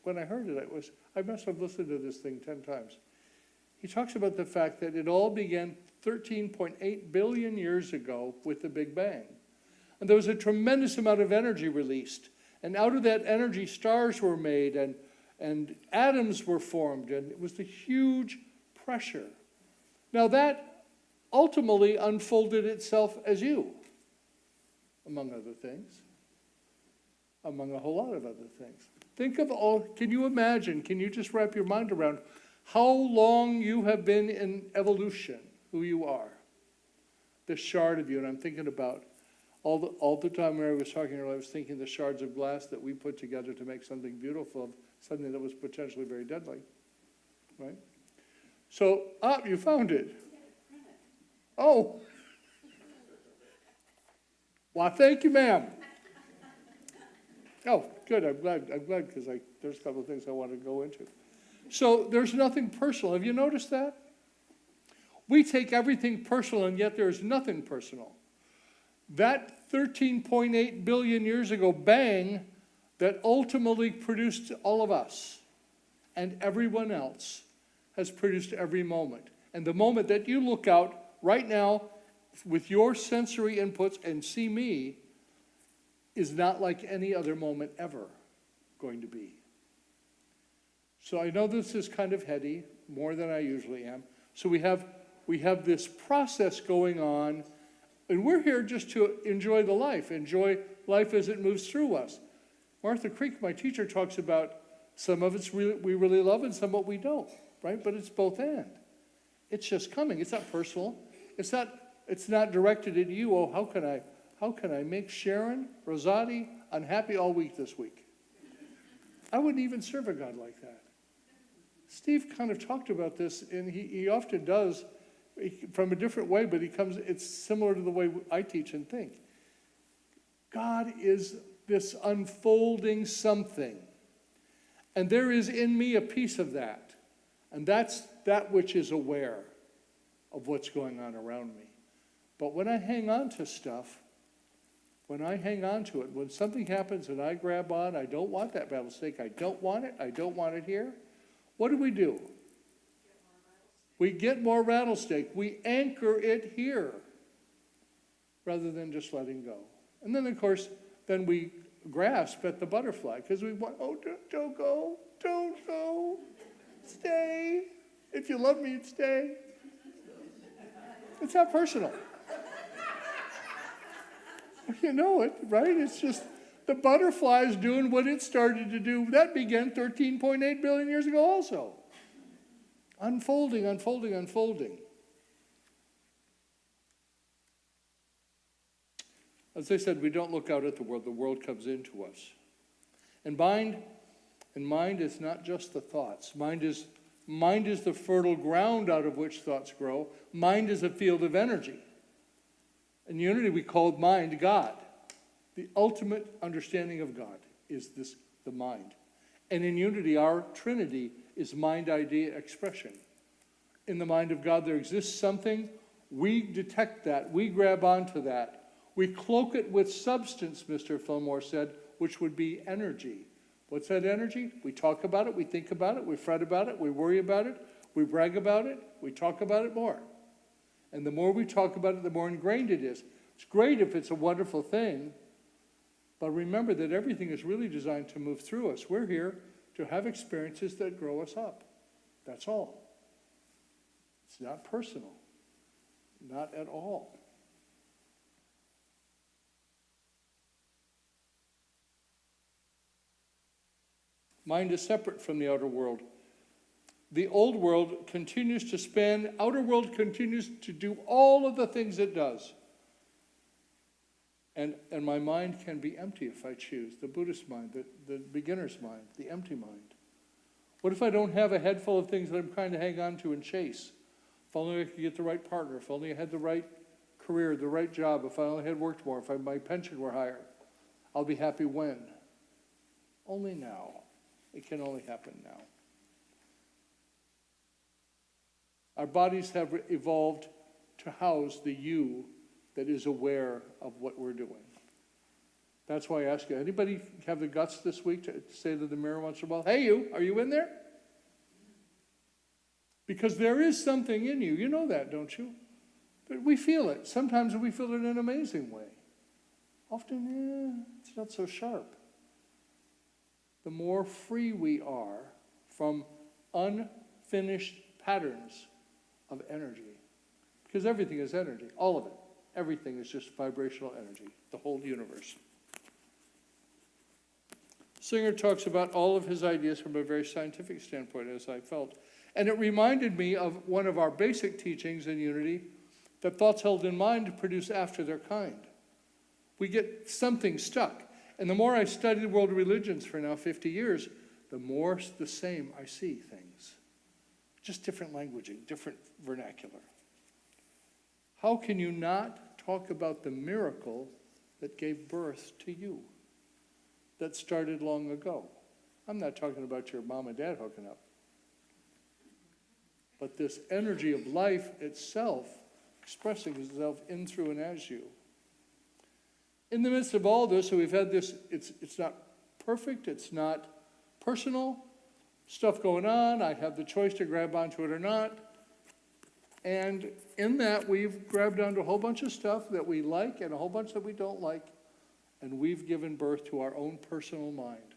Speaker 1: when I heard it, I must have listened to this thing 10 times. He talks about the fact that it all began 13.8 billion years ago with the Big Bang. And there was a tremendous amount of energy released. And out of that energy, stars were made and atoms were formed. And it was the huge pressure. Now that ultimately unfolded itself as you, among other things. Among a whole lot of other things. Think of can you imagine, can you just wrap your mind around how long you have been in evolution, who you are? This shard of you, and I'm thinking about all the time Mary was talking earlier, I was thinking the shards of glass that we put together to make something beautiful, something that was potentially very deadly, right? So, you found it. Oh. Well, thank you, ma'am. Oh, good. I'm glad because there's a couple of things I want to go into. So there's nothing personal. Have you noticed that? We take everything personal, and yet there is nothing personal. That 13.8 billion years ago bang that ultimately produced all of us and everyone else has produced every moment. And the moment that you look out right now with your sensory inputs and see me is not like any other moment ever going to be. So I know this is kind of heady, more than I usually am. So we have this process going on, and we're here just to enjoy life as it moves through us. Martha Creek, my teacher, talks about some of it's we really love and some of we don't, right? But it's both and. It's just coming. It's not personal. It's not directed at you. Oh, how can I make Sharon Rosati unhappy all week this week? I wouldn't even serve a God like that. Steve kind of talked about this, and he often does from a different way, but it's similar to the way I teach and think. God is this unfolding something. And there is in me a piece of that. And that's that which is aware of what's going on around me. But when I hang on to stuff, when something happens and I grab on, I don't want that rattlesnake, I don't want it here, what do? We get more rattlesnake. We anchor it here rather than just letting go. And then, of course, then we grasp at the butterfly because we want, oh, don't go, stay. If you love me, stay. It's not personal. You know it, right? It's just the butterfly is doing what it started to do. That began 13.8 billion years ago also. Unfolding. As I said, we don't look out at the world comes into us. And mind is not just the thoughts. Mind is the fertile ground out of which thoughts grow. Mind is a field of energy. In unity, we call mind God. The ultimate understanding of God is the mind. And in unity, our Trinity is mind, idea, expression. In the mind of God, there exists something. We detect that. We grab onto that. We cloak it with substance, Mr. Fillmore said, which would be energy. What's that energy? We talk about it, we think about it, we fret about it, we worry about it, we brag about it, we talk about it more. And the more we talk about it, the more ingrained it is. It's great if it's a wonderful thing, but remember that everything is really designed to move through us. We're here to have experiences that grow us up. That's all. It's not personal. Not at all. Mind is separate from the outer world. The old world continues to spin. Outer world continues to do all of the things it does. And my mind can be empty if I choose. The Buddhist mind, the beginner's mind, the empty mind. What if I don't have a head full of things that I'm trying to hang on to and chase? If only I could get the right partner. If only I had the right career, the right job. If I only had worked more. If my pension were higher. I'll be happy when? Only now. It can only happen now. Our bodies have evolved to house the you that is aware of what we're doing. That's why I ask you, anybody have the guts this week to say to the mirror once in a while, hey you, are you in there? Because there is something in you. You know that, don't you? But we feel it. Sometimes we feel it in an amazing way. Often, it's not so sharp. The more free we are from unfinished patterns of energy. Because everything is energy, all of it. Everything is just vibrational energy, the whole universe. Singer talks about all of his ideas from a very scientific standpoint, as I felt. And it reminded me of one of our basic teachings in unity, that thoughts held in mind produce after their kind. We get something stuck. And the more I study the world religions for now 50 years, the more the same I see things. Just different languaging, different vernacular. How can you not talk about the miracle that gave birth to you, that started long ago? I'm not talking about your mom and dad hooking up. But this energy of life itself expressing itself in, through, and as you. In the midst of all this, so we've had this, it's not perfect, it's not personal, stuff going on, I have the choice to grab onto it or not. And in that, we've grabbed onto a whole bunch of stuff that we like and a whole bunch that we don't like, and we've given birth to our own personal mind.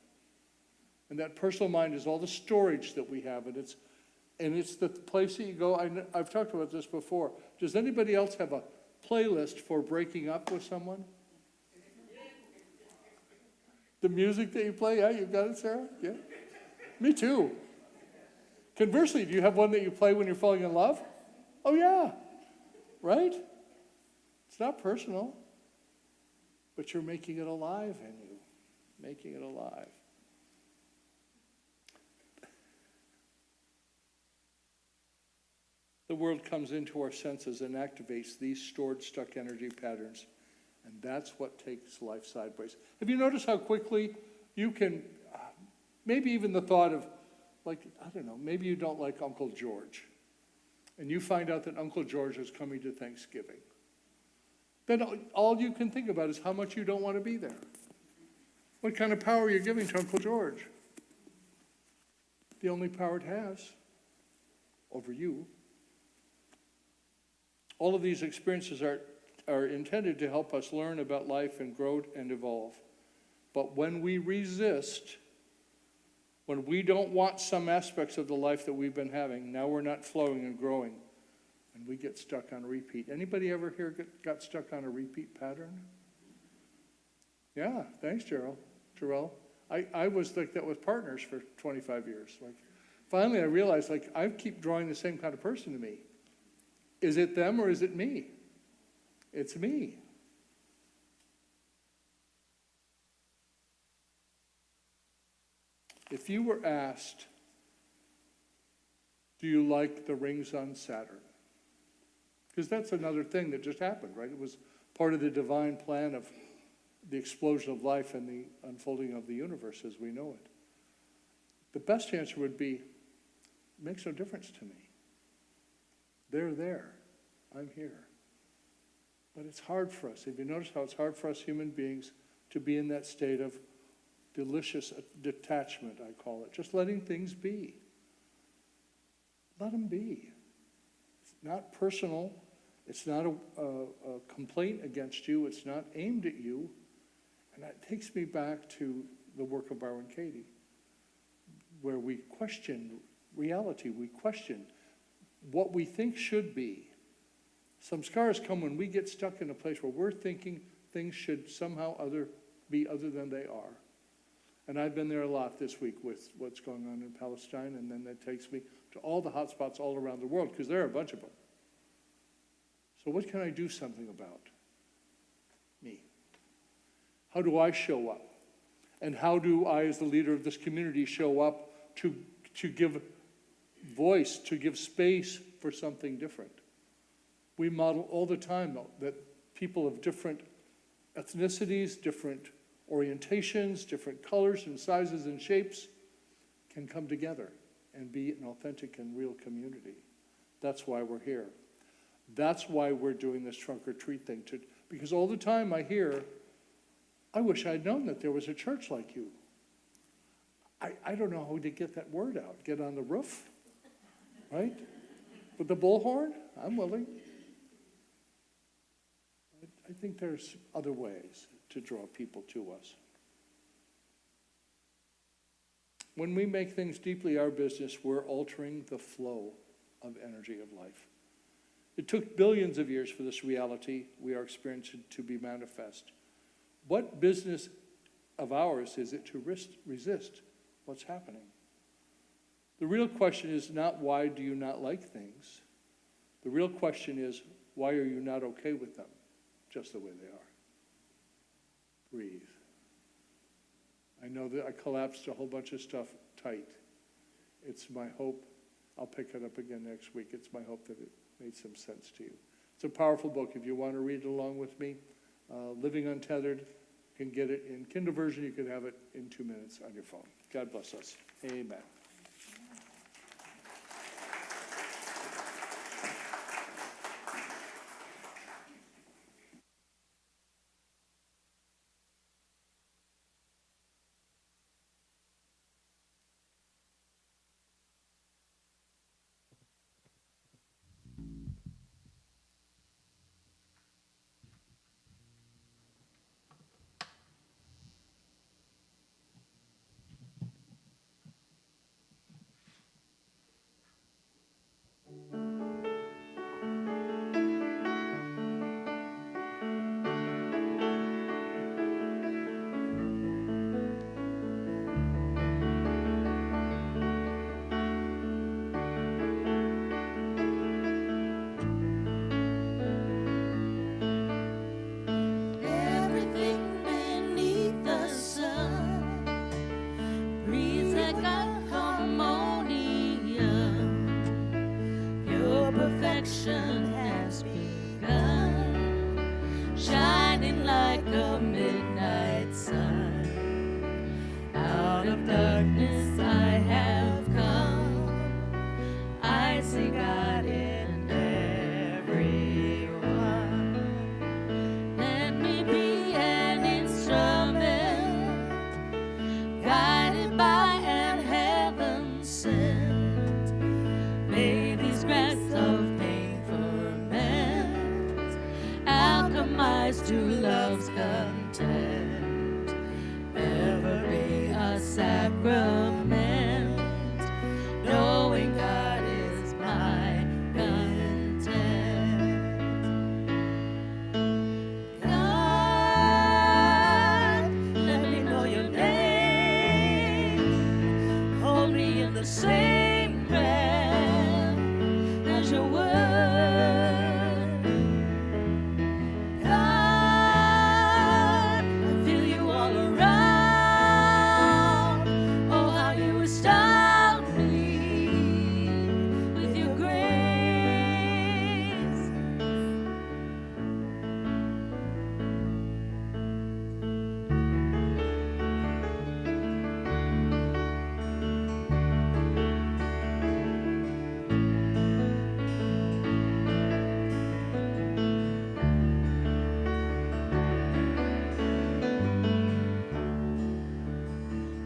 Speaker 1: And that personal mind is all the storage that we have, and it's the place that you go. I've talked about this before. Does anybody else have a playlist for breaking up with someone? The music that you play, yeah, you got it, Sarah? Yeah. Me too. Conversely, do you have one that you play when you're falling in love? Oh yeah, right? It's not personal, but you're making it alive in you, making it alive. The world comes into our senses and activates these stored, stuck energy patterns, and that's what takes life sideways. Have you noticed how quickly you can, maybe even the thought of, like, I don't know, maybe you don't like Uncle George, and you find out that Uncle George is coming to Thanksgiving. Then all you can think about is how much you don't want to be there. What kind of power you're giving to Uncle George? The only power it has over you. All of these experiences are intended to help us learn about life and grow and evolve. But when we resist, when we don't want some aspects of the life that we've been having, now we're not flowing and growing, and we get stuck on a repeat. Anybody ever here got stuck on a repeat pattern? Yeah, thanks, Jarrell. I was like that with partners for 25 years. Like, finally I realized, like, I keep drawing the same kind of person to me. Is it them or is it me? It's me. If you were asked, do you like the rings on Saturn? Because that's another thing that just happened, right? It was part of the divine plan of the explosion of life and the unfolding of the universe as we know it. The best answer would be, it makes no difference to me. They're there. I'm here. But it's hard for us. Have you noticed how it's hard for us human beings to be in that state of delicious detachment, I call it. Just letting things be. Let them be. It's not personal. It's not a complaint against you. It's not aimed at you. And that takes me back to the work of Byron Katie, where we question reality. We question what we think should be. Some scars come when we get stuck in a place where we're thinking things should somehow be other than they are. And I've been there a lot this week with what's going on in Palestine, and then that takes me to all the hot spots all around the world, because there are a bunch of them. So what can I do something about? Me. How do I show up? And how do I, as the leader of this community, show up to give voice, to give space for something different? We model all the time, though, that people of different ethnicities, different orientations, different colors and sizes and shapes can come together and be an authentic and real community. That's why we're here. That's why we're doing this trunk or treat thing. Because all the time I hear, I wish I'd known that there was a church like you. I don't know how to get that word out. Get on the roof, right? With the bullhorn, I'm willing. I think there's other ways to draw people to us. When we make things deeply our business, we're altering the flow of energy of life. It took billions of years for this reality we are experiencing to be manifest. What business of ours is it to resist what's happening? The real question is not why do you not like things. The real question is why are you not okay with them just the way they are? Breathe. I know that I collapsed a whole bunch of stuff tight. It's my hope, I'll pick it up again next week, it's my hope that it made some sense to you. It's a powerful book. If you want to read it along with me, Living Untethered, you can get it in Kindle version, you can have it in 2 minutes on your phone. God bless us. Amen.
Speaker 6: like a harmonium. Your perfection has begun, shining like a midnight sun. Out of darkness I have come. I see God in everyone. Let me be an instrument, guided by an heaven sent. May these grants of pain ferment, alchemize to love's content. Ever be a sacrament, knowing God is my content. God, let me know your name. Hold me in the same breath as your word. God, I feel you all around. Oh, how you astound me with your grace.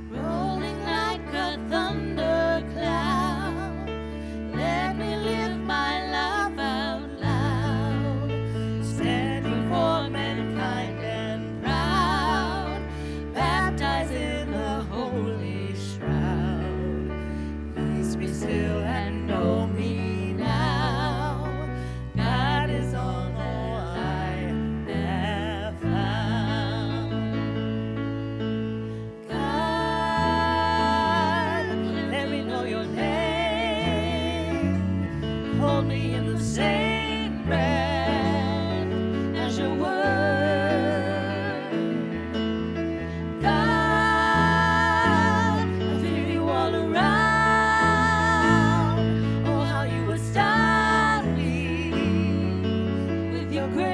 Speaker 6: Rolling like a thundercloud, let me live my life out loud, standing for mankind and proud, baptized in the holy shroud. Peace be still and know me now, God is on all I have found. God, let me know your name. Hold me in the same breath as your word. God, I feel you all around. Oh, how you astound me with your grace.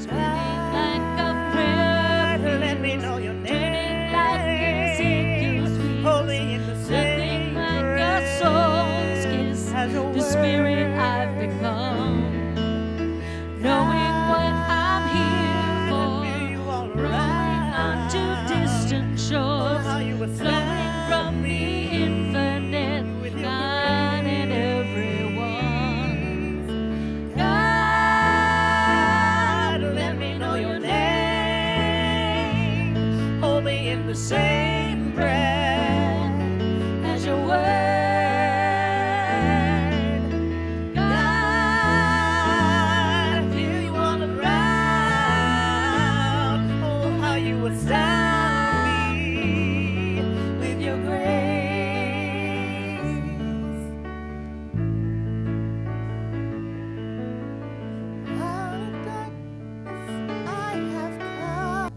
Speaker 6: Swimming like a prayer, let me know your name. Like music you speak,
Speaker 5: Hold me in the
Speaker 6: nothing
Speaker 5: same
Speaker 6: like a
Speaker 5: breath
Speaker 6: soul's kiss.
Speaker 5: as your
Speaker 6: The spirit
Speaker 5: word.
Speaker 6: I've become, knowing what I'm here for, rowing onto distant shores, flowing from the infinite, God in everyone. God, let me know your name. Hold me in the same breath as your word. God, I feel you all around. Oh, how you astound me with your grace. Out of darkness I have come.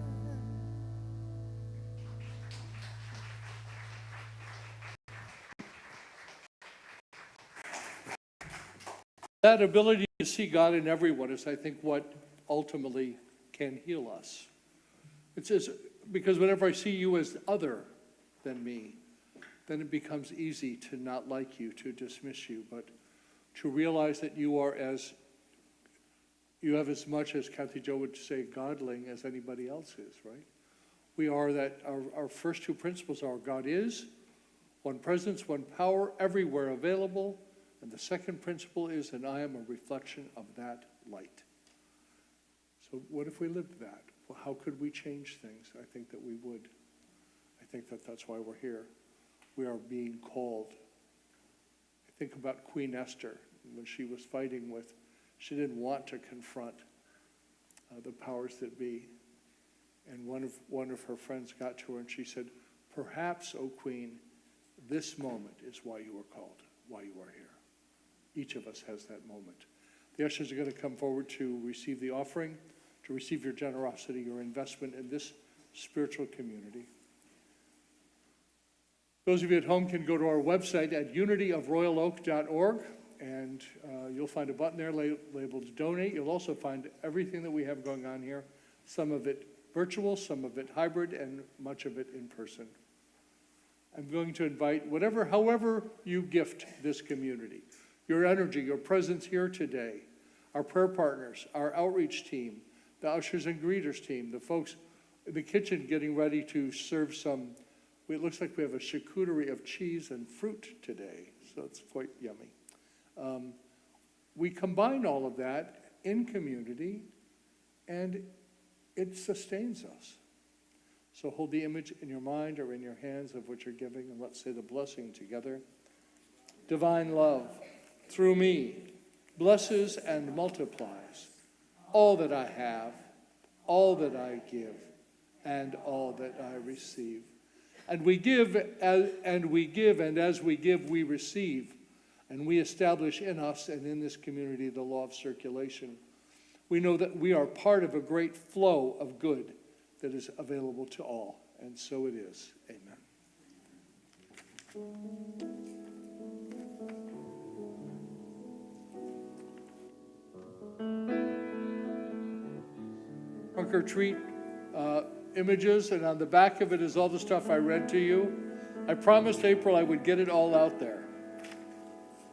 Speaker 1: That ability to see God in everyone is, I think, what ultimately can heal us. It says, because whenever I see you as other than me, then it becomes easy to not like you, to dismiss you, but to realize that you have as much, as Kathy Jo would say, godling as anybody else is, right? We are that, our first two principles are God is, one presence, one power, everywhere available. And the second principle is, and I am a reflection of that light. So what if we lived that? Well, how could we change things? I think that we would. I think that that's why we're here. We are being called. I think about Queen Esther, when she was fighting with, she didn't want to confront the powers that be. And one of her friends got to her and she said, perhaps, O Queen, this moment is why you are called, why you are here. Each of us has that moment. The ushers are going to come forward to receive the offering, to receive your generosity, your investment in this spiritual community. Those of you at home can go to our website at unityofroyaloak.org, and you'll find a button there labeled Donate. You'll also find everything that we have going on here, some of it virtual, some of it hybrid, and much of it in person. I'm going to invite however you gift this community, your energy, your presence here today, our prayer partners, our outreach team, the ushers and greeters team, the folks in the kitchen getting ready to serve it looks like we have a charcuterie of cheese and fruit today, so it's quite yummy. We combine all of that in community, and it sustains us. So hold the image in your mind or in your hands of what you're giving, and let's say the blessing together. Divine love, through me, blesses and multiplies all that I have, all that I give, and all that I receive. And we give, and as we give, we receive. And we establish in us and in this community the law of circulation. We know that we are part of a great flow of good that is available to all. And so it is. Amen. Trunk or treat images, and on the back of it is all the stuff I read to you. I promised April I would get it all out there.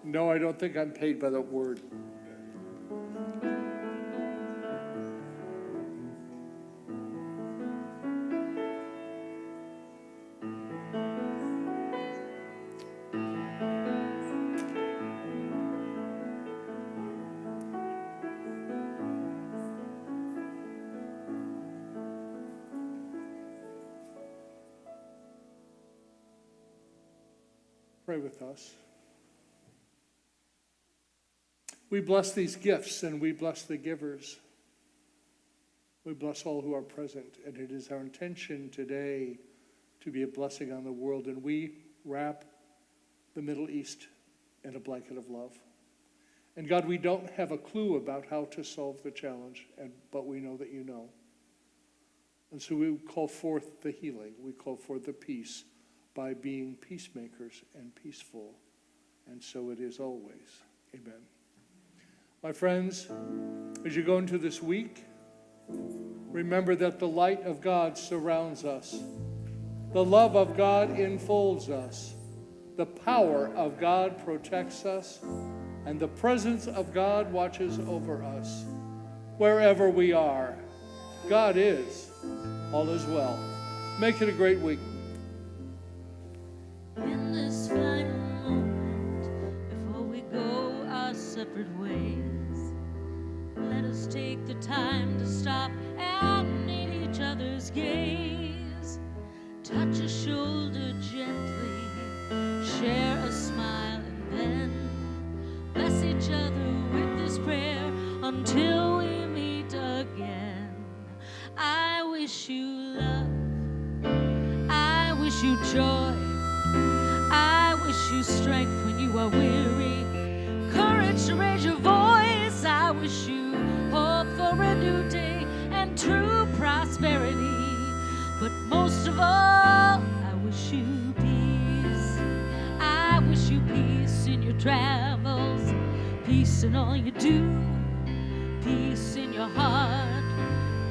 Speaker 1: No, I don't think I'm paid by that word. Pray with us. We bless these gifts and we bless the givers. We bless all who are present, and it is our intention today to be a blessing on the world, and we wrap the Middle East in a blanket of love. And God, we don't have a clue about how to solve the challenge, but we know that you know. And so we call forth the healing, we call forth the peace by being peacemakers and peaceful. And so it is always. Amen. My friends, as you go into this week, remember that the light of God surrounds us. The love of God enfolds us. The power of God protects us. And the presence of God watches over us. Wherever we are, God is. All is well. Make it a great week.
Speaker 6: In this final moment, before we go our separate ways, let us take the time to stop and meet each other's gaze. Touch a shoulder gently, share a smile, and then bless each other with this prayer until we meet again. I wish you love, I wish you joy, I wish you strength when you are weary, courage to raise your voice. I wish you hope for a new day and true prosperity. But most of all, I wish you peace. I wish you peace in your travels, peace in all you do, peace in your heart,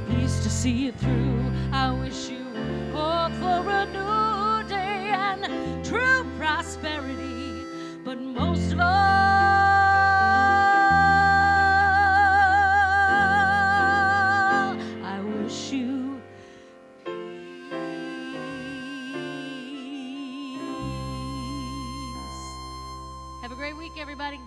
Speaker 6: peace to see it through. I wish you hope for a new day and true prosperity. But most of all, I wish you peace. Have a great week, everybody.